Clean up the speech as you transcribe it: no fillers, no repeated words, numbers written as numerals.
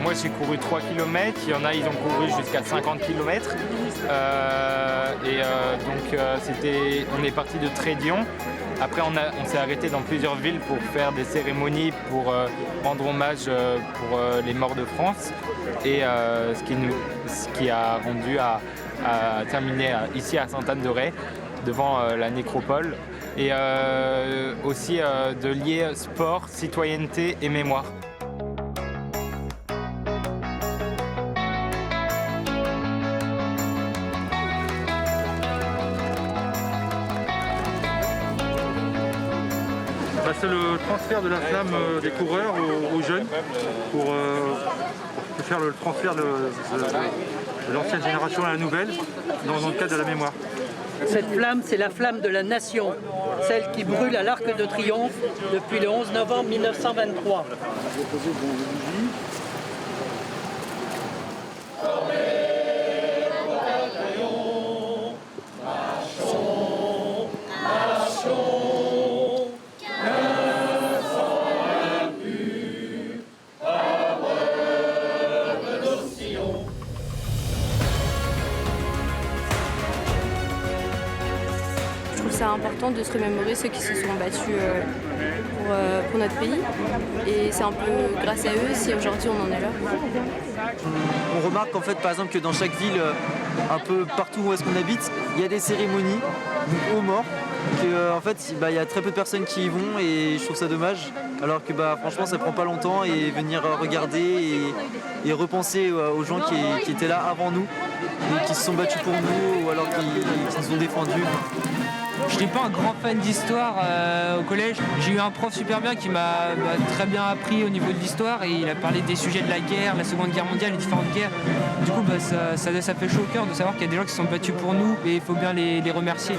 moi j'ai couru 3 km, il y en a ils ont couru jusqu'à 50 km. On est parti de Trédion. Après on s'est arrêté dans plusieurs villes pour faire des cérémonies, pour rendre hommage pour les morts de France. Et ce qui a rendu à terminer ici à Sainte-Anne-de-Ré, devant la nécropole. Et aussi de lier sport, citoyenneté et mémoire. C'est le transfert de la flamme des coureurs aux jeunes pour faire le transfert de l'ancienne génération à la nouvelle dans le cadre de la mémoire. Cette flamme, c'est la flamme de la nation, celle qui brûle à l'Arc de Triomphe depuis le 11 novembre 1923. C'est important de se remémorer ceux qui se sont battus pour notre pays. Et c'est un peu grâce à eux si aujourd'hui on en est là. On remarque en fait par exemple que dans chaque ville, un peu partout où est-ce qu'on habite, il y a des cérémonies aux morts. En fait il y a très peu de personnes qui y vont et je trouve ça dommage. Alors que franchement ça prend pas longtemps et venir regarder et repenser aux gens qui étaient là avant nous et qui se sont battus pour nous ou alors qui nous ont défendus. Je n'étais pas un grand fan d'histoire au collège. J'ai eu un prof super bien qui m'a très bien appris au niveau de l'histoire et il a parlé des sujets de la guerre, la Seconde Guerre mondiale, les différentes guerres. Du coup, ça fait chaud au cœur de savoir qu'il y a des gens qui se sont battus pour nous et il faut bien les remercier.